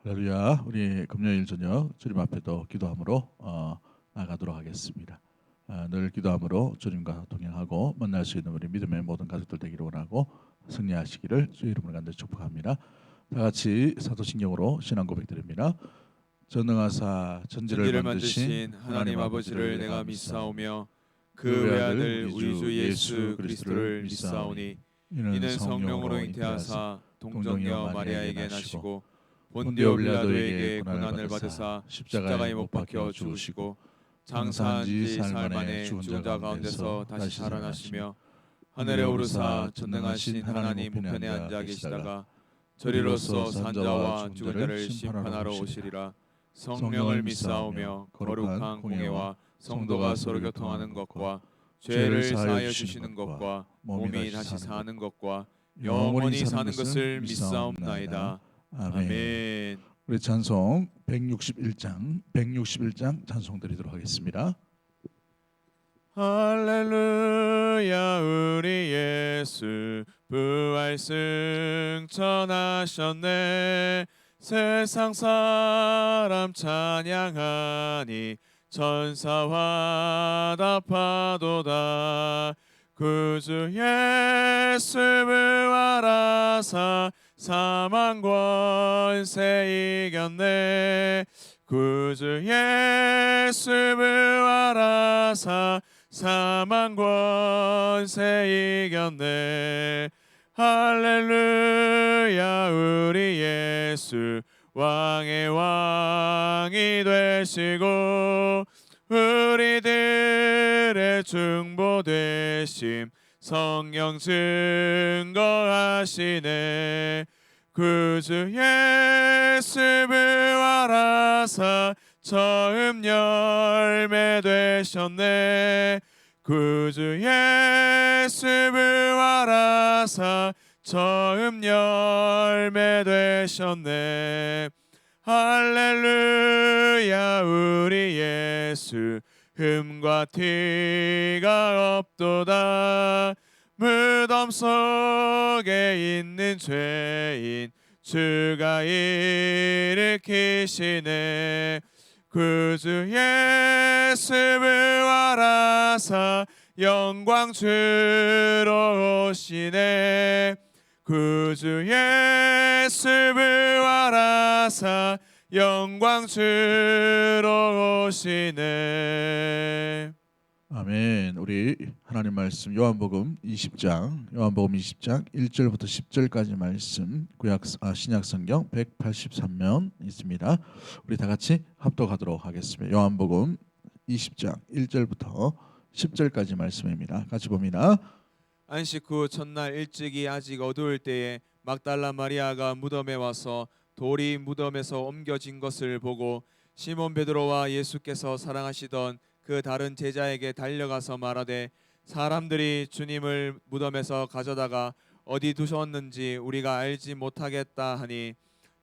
할렐루야. 우리 금요일 저녁 주님 앞에도 기도함으로 나가도록 하겠습니다. 늘 기도함으로 주님과 동행하고 만날 수 있는 우리 믿음의 모든 가족들 되기를 원하고 승리하시기를 주의 이름으로 간절히 축복합니다. 다 같이 사도신경으로 신앙 고백드립니다. 전능하사 천지를 천지를 만드신 만드신 하나님 하나님 아버지를 아버지를 내가 내가 믿사오며 믿사오며 그 그 외아들 외아들 우리 주 예수 그리스도를 믿사오니 이는 이는 성령으로 성령으로 잉태하사 잉태하사 동정녀 동정녀 마리아에게 마리아에게 나시고 나시고 본디오 본디오 빌라도에게 빌라도에게 고난을 고난을 받으사 받으사 십자가에 십자가에 못 못 박혀 박혀 죽으시고 죽으시고 장사한 장사한 지 지 사흘 사흘 만에 만에 죽은 자 죽은 자 가운데서 가운데서 다시 다시 살아나시며 살아나시며 하늘에 하늘에 오르사 오르사 전능하신 전능하신 하나님 하나님 우편에 우편에 앉아 앉아 계시다가 계시다가 우리로서 저리로서 산 자와 산자와 죽은 죽은 자를 자를 심판하러 심판하러 오시리라. 오시리라. 성령을 성령을 믿사오며 믿사오며 거룩한 거룩한 공예와 공예와 성도가 성도가 서로 서로 교통하는 교통하는 것과 것과 죄를 죄를 사하여 사하여 주시는 주시는 것과 것과 몸이 몸이 다시 다시 사는 것 사는 것과 영원히 영원히 사는 사는 것을 것을 믿사옵나이다. 믿사옵나이다. 아멘. 아멘. 우리 찬송 161장 찬송 드리도록 하겠습니다. 할렐루야 우리 예수 부활 승천하셨네. 세상 사람 찬양하니 천사와 답하도다. 구주 예수 부활하사 사망 권세 이겼네. 구주 예수 부활하사 사망 권세 이겼네. 할렐루야 우리 예수 왕의 왕이 되시고 우리들의 중보 되심 성령 증거하시네. 구주 예수 부활하사 처음 열매 되셨네. 구주 예수 부활하사 처음 열매 되셨네. 할렐루야 우리 예수 흠과 티가 없도다. 무덤 속에 있는 죄인 주가 일으키시네. 구주 예수 부활하사 영광 주러 오시네. 구주 예수 부활하사 영광 주러 오시네. 아멘. 우리 하나님 말씀 요한복음 20장 1절부터 10절까지 말씀 신약 성경 183면 있습니다. 우리 다 같이 합독하도록 하겠습니다. 요한복음 20장 1절부터 10절까지 말씀입니다. 같이 봅니다. 안식 후 첫날 일찍이 아직 어두울 때에 막달라 마리아가 무덤에 와서 돌이 무덤에서 옮겨진 것을 보고 시몬 베드로와 예수께서 사랑하시던 그 다른 제자에게 달려가서 말하되 사람들이 주님을 무덤에서 가져다가 어디 두셨는지 우리가 알지 못하겠다 하니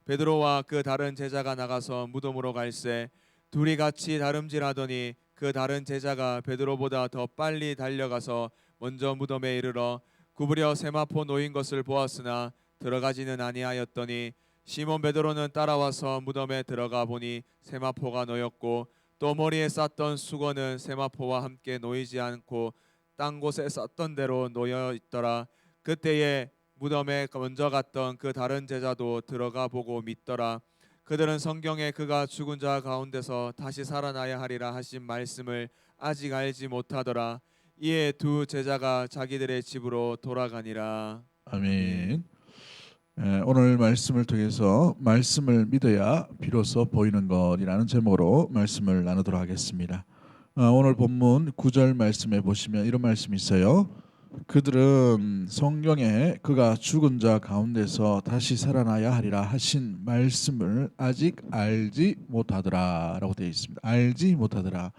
베드로와 그 다른 제자가 나가서 무덤으로 갈새 둘이 같이 다름질하더니 그 다른 제자가 베드로보다 더 빨리 달려가서 먼저 무덤에 이르러 구부려 세마포 놓인 것을 보았으나 들어가지는 아니하였더니 시몬 베드로는 따라와서 무덤에 들어가 보니 세마포가 놓였고 또 머리에 쌌던 수건은 세마포와 함께 놓이지 않고 딴 곳에 쌌던 대로 놓여 있더라. 그때에 무덤에 먼저 갔던 그 다른 제자도 들어가 보고 믿더라. 그들은 성경에 그가 죽은 자 가운데서 다시 살아나야 하리라 하신 말씀을 아직 알지 못하더라. 이에 두 제자가 자기들의 집으로 돌아가니라. 아멘. 아멘. 오늘 말씀을 통해서 말씀을 믿어야 비로소 보이는 것이라는 제목으로 말씀을 나누도록 하겠습니다. 오늘 본문 9절 말씀에 보시면 이런 말씀이 있어요. 그들은 성경에 그가 죽은 자 가운데서 다시 살아나야 하리라 하신 말씀을 아직 알지 못하더라라고 되어 있습니다. 알지 못하더라.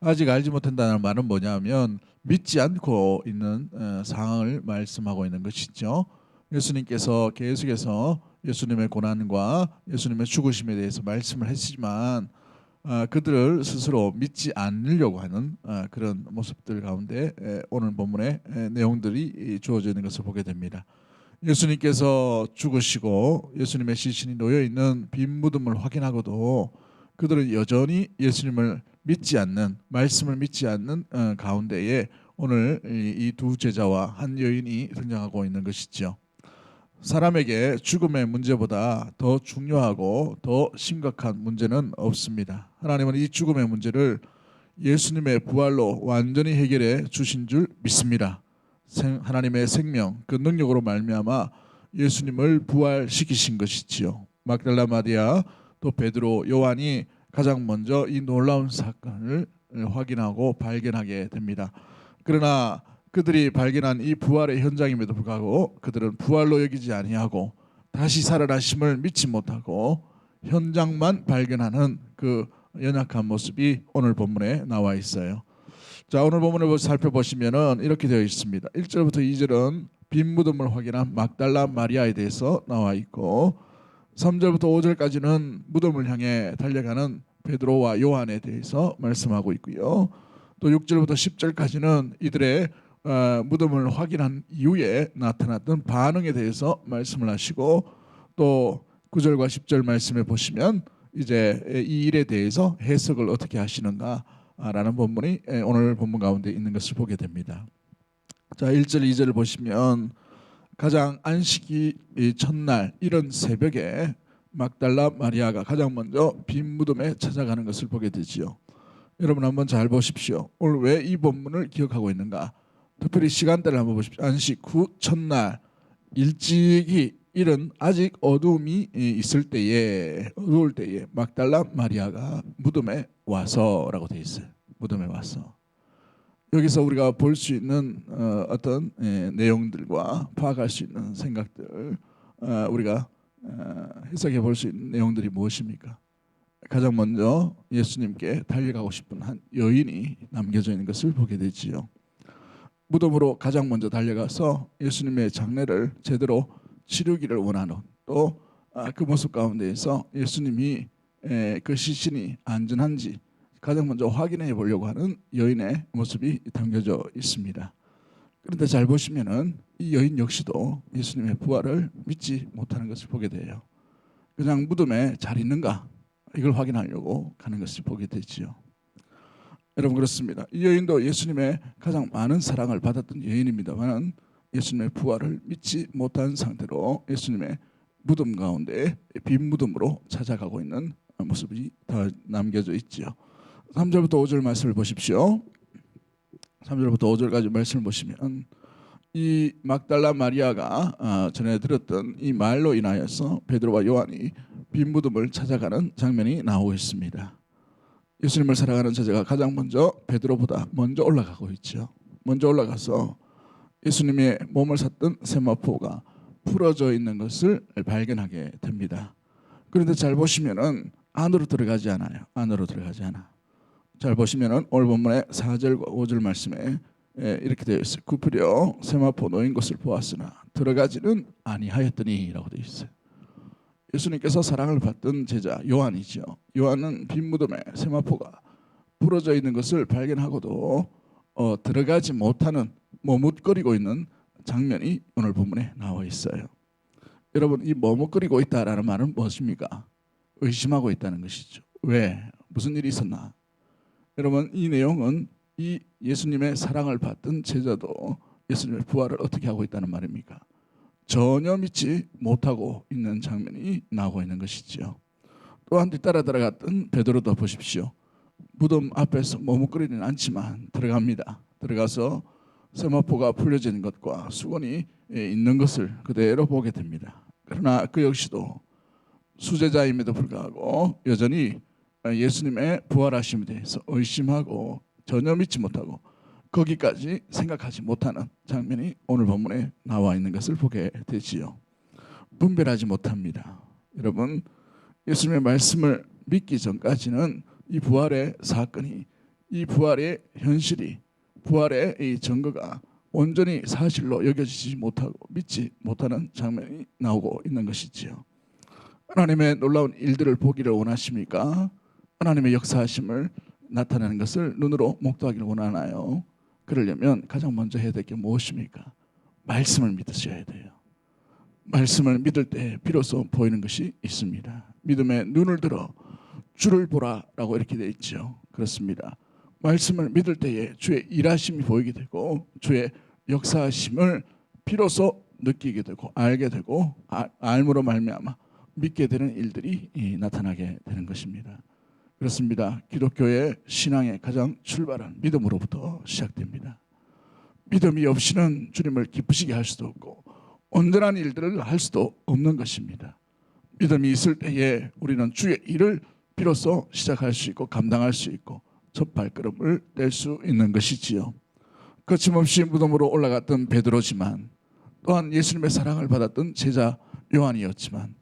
아직 알지 못한다는 말은 뭐냐면 믿지 않고 있는 상황을 말씀하고 있는 것이죠. 예수님께서 계속해서 예수님의 고난과 예수님의 죽으심에 대해서 말씀을 했지만 그들을 스스로 믿지 않으려고 하는 그런 모습들 가운데 오늘 본문의 내용들이 주어져 있는 것을 보게 됩니다. 예수님께서 죽으시고 예수님의 시신이 놓여 있는 빈 무덤을 확인하고도 그들은 여전히 예수님을 믿지 않는, 말씀을 믿지 않는 가운데에 오늘 이 두 제자와 한 여인이 등장하고 있는 것이죠. 사람에게 죽음의 문제보다 더 중요하고 더 심각한 문제는 없습니다. 하나님은 이 죽음의 문제를 예수님의 부활로 완전히 해결해 주신 줄 믿습니다. 하나님의 생명, 그 능력으로 말미암아 예수님을 부활시키신 것이지요. 막달라 마리아, 또 베드로, 요한이 가장 먼저 이 놀라운 사건을 확인하고 발견하게 됩니다. 그러나 그들이 발견한 이 부활의 현장임에도 불구하고 그들은 부활로 여기지 아니하고 다시 살아나심을 믿지 못하고 현장만 발견하는 그 연약한 모습이 오늘 본문에 나와 있어요. 자, 오늘 본문을 살펴보시면은 이렇게 되어 있습니다. 1절부터 2절은 빈 무덤을 확인한 막달라 마리아에 대해서 나와 있고 3절부터 5절까지는 무덤을 향해 달려가는 베드로와 요한에 대해서 말씀하고 있고요. 또 6절부터 10절까지는 이들의 무덤을 확인한 이후에 나타났던 반응에 대해서 말씀을 하시고 또 9절과 10절 말씀에 보시면 이제 이 일에 대해서 해석을 어떻게 하시는가라는 본문이 오늘 본문 가운데 있는 것을 보게 됩니다. 자, 1절 2절을 보시면 가장 안식이 첫날 이른 새벽에 막달라 마리아가 가장 먼저 빈 무덤에 찾아가는 것을 보게 되지요. 여러분 한번 잘 보십시오. 오늘 왜 이 본문을 기억하고 있는가? 특별히 시간대를 한번 보십시오. 안식 후 첫날 일찍이 이른 아직 어둠이 있을 때에, 어두울 때에 막달라 마리아가 무덤에 와서라고 되어 있어요. 무덤에 와서. 여기서 우리가 볼 수 있는 어떤 내용들과 파악할 수 있는 생각들, 우리가 해석해 볼 수 있는 내용들이 무엇입니까? 가장 먼저 예수님께 달려가고 싶은 한 여인이 남겨져 있는 것을 보게 되지요. 무덤으로 가장 먼저 달려가서 예수님의 장례를 제대로 치르기를 원하는, 또 그 모습 가운데에서 예수님이 그 시신이 안전한지 가장 먼저 확인해 보려고 하는 여인의 모습이 담겨져 있습니다. 그런데 잘 보시면은 이 여인 역시도 예수님의 부활을 믿지 못하는 것을 보게 돼요. 그냥 무덤에 잘 있는가 이걸 확인하려고 가는 것을 보게 되지요. 여러분 그렇습니다. 이 여인도 예수님의 가장 많은 사랑을 받았던 여인입니다만 예수님의 부활을 믿지 못한 상태로 예수님의 무덤 가운데 빈 무덤으로 찾아가고 있는 모습이 다 남겨져 있지요. 3절부터 5절 말씀을 보십시오. 3절부터 5절까지 말씀을 보시면 이 막달라 마리아가 전에 들었던 이 말로 인하여서 베드로와 요한이 빈 무덤을 찾아가는 장면이 나오고 있습니다. 예수님을 사랑하는 제자가 가장 먼저 베드로보다 먼저 올라가고 있죠. 먼저 올라가서 예수님의 몸을 샀던 세마포가 풀어져 있는 것을 발견하게 됩니다. 그런데 잘 보시면은 안으로 들어가지 않아요. 안으로 들어가지 않아. 잘 보시면은 오늘 본문의 4절과 5절 말씀에 이렇게 되어 있어요. 굽히려 세마포 놓인 것을 보았으나 들어가지는 아니하였더니라고 되어 있어요. 예수님께서 사랑을 받던 제자 요한이죠. 요한은 빈 무덤에 세마포가 부러져 있는 것을 발견하고도 들어가지 못하는, 머뭇거리고 있는 장면이 오늘 본문에 나와 있어요. 여러분 이 머뭇거리고 있다라는 말은 무엇입니까? 의심하고 있다는 것이죠. 왜? 무슨 일이 있었나? 여러분 이 내용은 이 예수님의 사랑을 받던 제자도 예수님의 부활을 어떻게 하고 있다는 말입니까? 전혀 믿지 못하고 있는 장면이 나오고 있는 것이지요. 또한 뒤따라 들어갔던 베드로도 보십시오. 무덤 앞에서 머뭇거리는 않지만 들어갑니다. 들어가서 세마포가 풀려진 것과 수건이 있는 것을 그대로 보게 됩니다. 그러나 그 역시도 수제자임에도 불구하고 여전히 예수님의 부활하심에 대해서 의심하고 전혀 믿지 못하고 거기까지 생각하지 못하는 장면이 오늘 본문에 나와 있는 것을 보게 되지요. 분별하지 못합니다. 여러분 예수님의 말씀을 믿기 전까지는 이 부활의 사건이, 이 부활의 현실이, 부활의 이 증거가 온전히 사실로 여겨지지 못하고 믿지 못하는 장면이 나오고 있는 것이지요. 하나님의 놀라운 일들을 보기를 원하십니까? 하나님의 역사하심을 나타내는 것을 눈으로 목도하기를 원하나요? 그러려면 가장 먼저 해야 될 게 무엇입니까? 말씀을 믿으셔야 돼요. 말씀을 믿을 때 비로소 보이는 것이 있습니다. 믿음의 눈을 들어 주를 보라라고 이렇게 되어 있죠. 그렇습니다. 말씀을 믿을 때에 주의 일하심이 보이게 되고 주의 역사하심을 비로소 느끼게 되고 알게 되고 알므로 말미암아 믿게 되는 일들이 나타나게 되는 것입니다. 그렇습니다. 기독교의 신앙의 가장 출발은 믿음으로부터 시작됩니다. 믿음이 없이는 주님을 기쁘시게 할 수도 없고 온전한 일들을 할 수도 없는 것입니다. 믿음이 있을 때에 우리는 주의 일을 비로소 시작할 수 있고 감당할 수 있고 첫 발걸음을 뗄 수 있는 것이지요. 거침없이 무덤으로 올라갔던 베드로지만 또한 예수님의 사랑을 받았던 제자 요한이었지만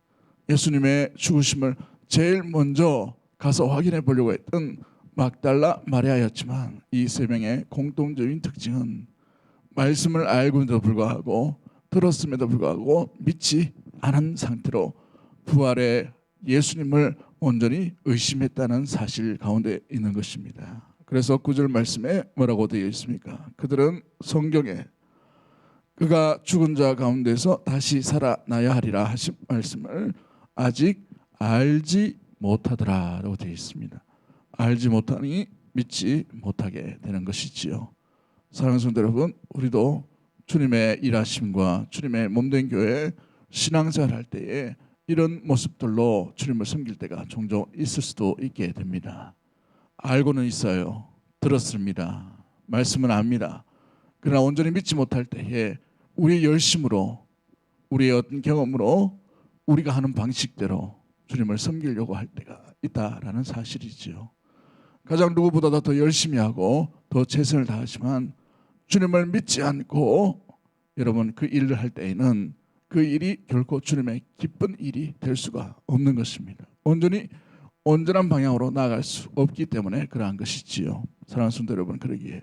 예수님의 죽으심을 제일 먼저 가서 확인해 보려고 했던 막달라 마리아였지만 이 세 명의 공통적인 특징은 말씀을 알고도 불구하고 들었음에도 불구하고 믿지 않은 상태로 부활의 예수님을 온전히 의심했다는 사실 가운데 있는 것입니다. 그래서 9절 말씀에 뭐라고 되어 있습니까? 그들은 성경에 그가 죽은 자 가운데서 다시 살아나야 하리라 하신 말씀을 아직 알지 못하더라라고 되어 있습니다. 알지 못하니 믿지 못하게 되는 것이지요. 사랑하는 성도 여러분, 우리도 주님의 일하심과 주님의 몸된 교회 신앙생활 할 때에 이런 모습들로 주님을 섬길 때가 종종 있을 수도 있게 됩니다. 알고는 있어요. 들었습니다. 말씀은 압니다. 그러나 온전히 믿지 못할 때에 우리의 열심으로 우리의 어떤 경험으로 우리가 하는 방식대로 주님을 섬기려고 할 때가 있다라는 사실이지요. 가장 누구보다도 더 열심히 하고 더 최선을 다하지만 주님을 믿지 않고 여러분 그 일을 할 때에는 그 일이 결코 주님의 기쁜 일이 될 수가 없는 것입니다. 온전한 방향으로 나아갈 수 없기 때문에 그러한 것이지요. 사랑하는 성도 여러분, 그러기에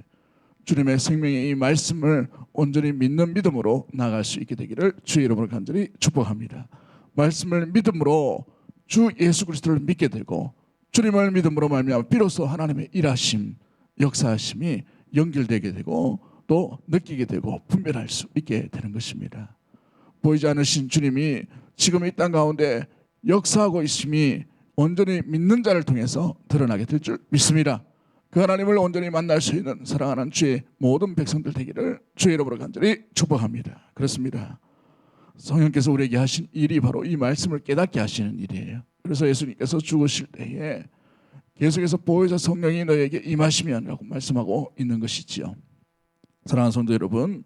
주님의 생명의 이 말씀을 온전히 믿는 믿음으로 나아갈 수 있게 되기를 주의 이름으로 간절히 축복합니다. 말씀을 믿음으로 주 예수 그리스도를 믿게 되고 주님을 믿음으로 말미암아 비로소 하나님의 일하심, 역사하심이 연결되게 되고 또 느끼게 되고 분별할 수 있게 되는 것입니다. 보이지 않으신 주님이 지금 이 땅 가운데 역사하고 있음이 온전히 믿는 자를 통해서 드러나게 될 줄 믿습니다. 그 하나님을 온전히 만날 수 있는 사랑하는 주의 모든 백성들 되기를 주의 이름으로 간절히 축복합니다. 그렇습니다. 성령께서 우리에게 하신 일이 바로 이 말씀을 깨닫게 하시는 일이에요. 그래서 예수님께서 죽으실 때에 계속해서 보혜사 성령이 너에게 임하시면라고 말씀하고 있는 것이지요. 사랑하는 성도 여러분,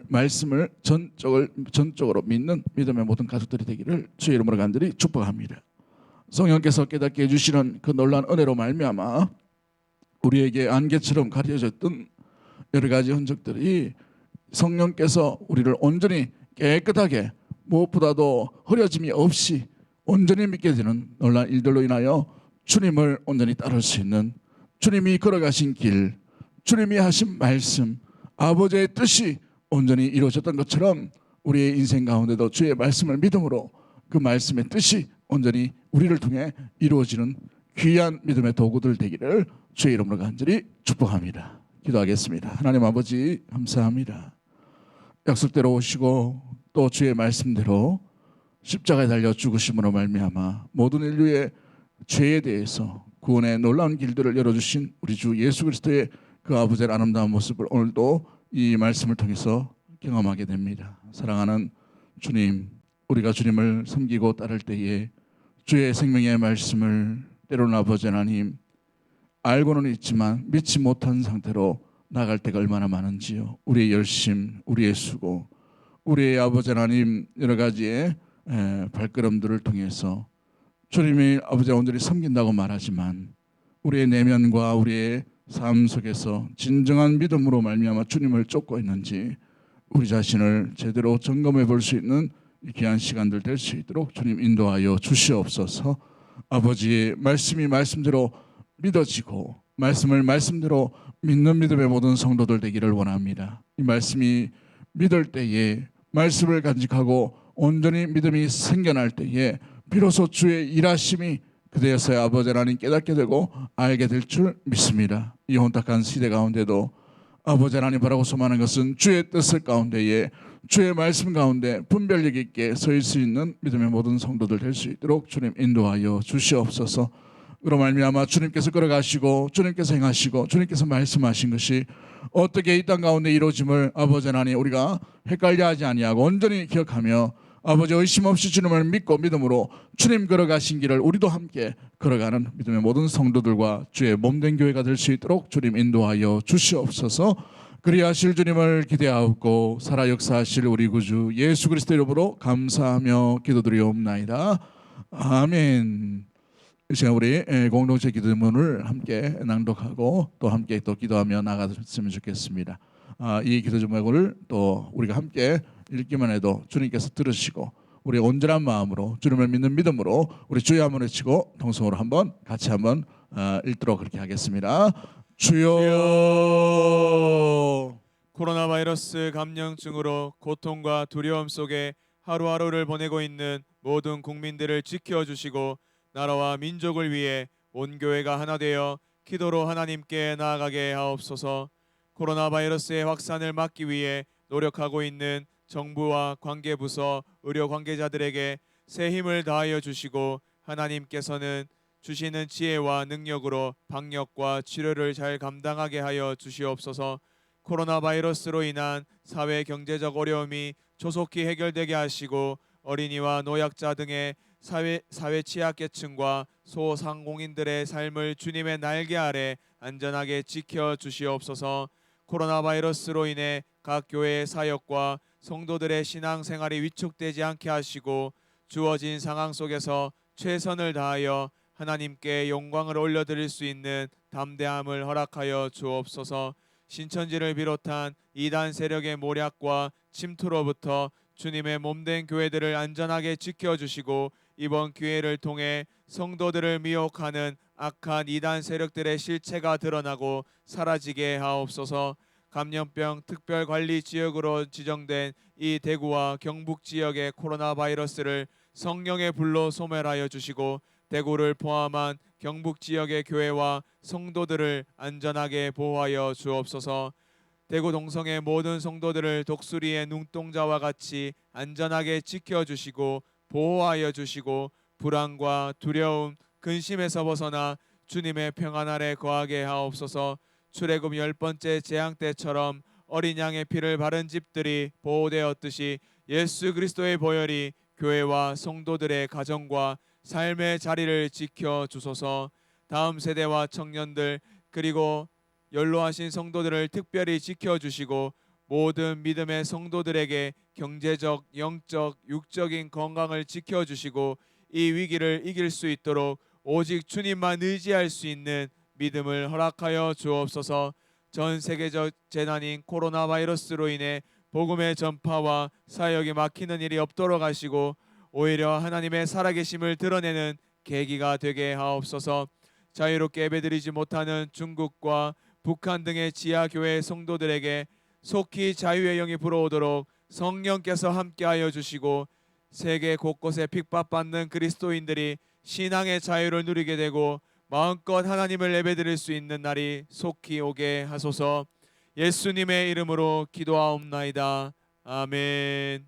말씀을 전적으로 믿는 믿음의 모든 가족들이 되기를 주의 이름으로 간절히 축복합니다. 성령께서 깨닫게 해주시는 그 놀라운 은혜로 말미암아 우리에게 안개처럼 가려졌던 여러 가지 흔적들이 성령께서 우리를 온전히 깨끗하게 무엇보다도 흐려짐이 없이 온전히 믿게 되는 놀라운 일들로 인하여 주님을 온전히 따를 수 있는 주님이 걸어가신 길, 주님이 하신 말씀, 아버지의 뜻이 온전히 이루어졌던 것처럼 우리의 인생 가운데도 주의 말씀을 믿음으로 그 말씀의 뜻이 온전히 우리를 통해 이루어지는 귀한 믿음의 도구들 되기를 주의 이름으로 간절히 축복합니다. 기도하겠습니다. 하나님 아버지 감사합니다. 약속대로 오시고 또 주의 말씀대로 십자가에 달려 죽으심으로 말미암아 모든 인류의 죄에 대해서 구원의 놀라운 길들을 열어주신 우리 주 예수 그리스도의 그 아버지의 아름다운 모습을 오늘도 이 말씀을 통해서 경험하게 됩니다. 사랑하는 주님, 우리가 주님을 섬기고 따를 때에 주의 생명의 말씀을 때로는 아버지 하나님 알고는 있지만 믿지 못한 상태로 나갈 때가 얼마나 많은지요. 우리의 열심, 우리의 수고, 우리의 아버지 하나님 여러 가지의 발걸음들을 통해서 주님이 아버지 온전히 섬긴다고 말하지만 우리의 내면과 우리의 삶 속에서 진정한 믿음으로 말미암아 주님을 쫓고 있는지 우리 자신을 제대로 점검해 볼 수 있는 귀한 시간들 될 수 있도록 주님 인도하여 주시옵소서. 아버지의 말씀이 말씀대로 믿어지고 말씀을 말씀대로 믿는 믿음의 모든 성도들 되기를 원합니다. 이 말씀이 믿을 때에 말씀을 간직하고 온전히 믿음이 생겨날 때에 비로소 주의 일하심이 그대에서야 아버지 하나님 깨닫게 되고 알게 될 줄 믿습니다. 이 혼탁한 시대 가운데도 아버지 하나님 바라고 소망하는 것은 주의 뜻을 가운데에 주의 말씀 가운데 분별력 있게 설 수 있는 믿음의 모든 성도들 될 수 있도록 주님 인도하여 주시옵소서. 그로 말미암아 주님께서 걸어가시고 주님께서 행하시고 주님께서 말씀하신 것이 어떻게 이 땅 가운데 이루어짐을 아버지 하나님 우리가 헷갈려 하지 아니하고 온전히 기억하며 아버지 의심 없이 주님을 믿고 믿음으로 주님 걸어가신 길을 우리도 함께 걸어가는 믿음의 모든 성도들과 주의 몸된 교회가 될 수 있도록 주님 인도하여 주시옵소서. 그리하실 주님을 기대하옵고 살아 역사하실 우리 구주 예수 그리스도 이름으로 감사하며 기도드리옵나이다. 아멘. 이 시간 우리 공동체 기도문을 함께 낭독하고 또 함께 또 기도하며 나갔으면 좋겠습니다. 이 기도 제목을 또 우리가 함께 읽기만 해도 주님께서 들으시고 우리 온전한 마음으로 주님을 믿는 믿음으로 우리 주여 한번 외치고 통성으로 한번 같이 한번 읽도록 그렇게 하겠습니다. 주여. 코로나 바이러스 감염증으로 고통과 두려움 속에 하루하루를 보내고 있는 모든 국민들을 지켜주시고 나라와 민족을 위해 온 교회가 하나 되어 기도로 하나님께 나아가게 하옵소서. 코로나 바이러스의 확산을 막기 위해 노력하고 있는 정부와 관계부서, 의료 관계자들에게 새 힘을 다하여 주시고 하나님께서는 주시는 지혜와 능력으로 방역과 치료를 잘 감당하게 하여 주시옵소서. 코로나 바이러스로 인한 사회 경제적 어려움이 조속히 해결되게 하시고 어린이와 노약자 등의 사회 취약계층과 소상공인들의 삶을 주님의 날개 아래 안전하게 지켜 주시옵소서. 코로나 바이러스로 인해 각 교회의 사역과 성도들의 신앙생활이 위축되지 않게 하시고 주어진 상황 속에서 최선을 다하여 하나님께 영광을 올려드릴 수 있는 담대함을 허락하여 주옵소서. 신천지를 비롯한 이단 세력의 모략과 침투로부터 주님의 몸된 교회들을 안전하게 지켜주시고 이번 기회를 통해 성도들을 미혹하는 악한 이단 세력들의 실체가 드러나고 사라지게 하옵소서. 감염병 특별관리 지역으로 지정된 이 대구와 경북 지역의 코로나 바이러스를 성령의 불로 소멸하여 주시고 대구를 포함한 경북 지역의 교회와 성도들을 안전하게 보호하여 주옵소서. 대구 동성의 모든 성도들을 독수리의 눈동자와 같이 안전하게 지켜주시고 보호하여 주시고 불안과 두려움, 근심에서 벗어나 주님의 평안 아래 거하게 하옵소서. 출애굽 10번째 재앙 때처럼 어린 양의 피를 바른 집들이 보호되었듯이 예수 그리스도의 보혈이 교회와 성도들의 가정과 삶의 자리를 지켜 주소서. 다음 세대와 청년들 그리고 연로하신 성도들을 특별히 지켜주시고 모든 믿음의 성도들에게 경제적, 영적, 육적인 건강을 지켜주시고 이 위기를 이길 수 있도록 오직 주님만 의지할 수 있는 믿음을 허락하여 주옵소서. 전 세계적 재난인 코로나 바이러스로 인해 복음의 전파와 사역이 막히는 일이 없도록 하시고 오히려 하나님의 살아계심을 드러내는 계기가 되게 하옵소서. 자유롭게 예배드리지 못하는 중국과 북한 등의 지하교회 성도들에게 속히 자유의 영이 불어오도록 성령께서 함께하여 주시고 세계 곳곳에 핍박받는 그리스도인들이 신앙의 자유를 누리게 되고 마음껏 하나님을 예배드릴 수 있는 날이 속히 오게 하소서. 예수님의 이름으로 기도하옵나이다. 아멘.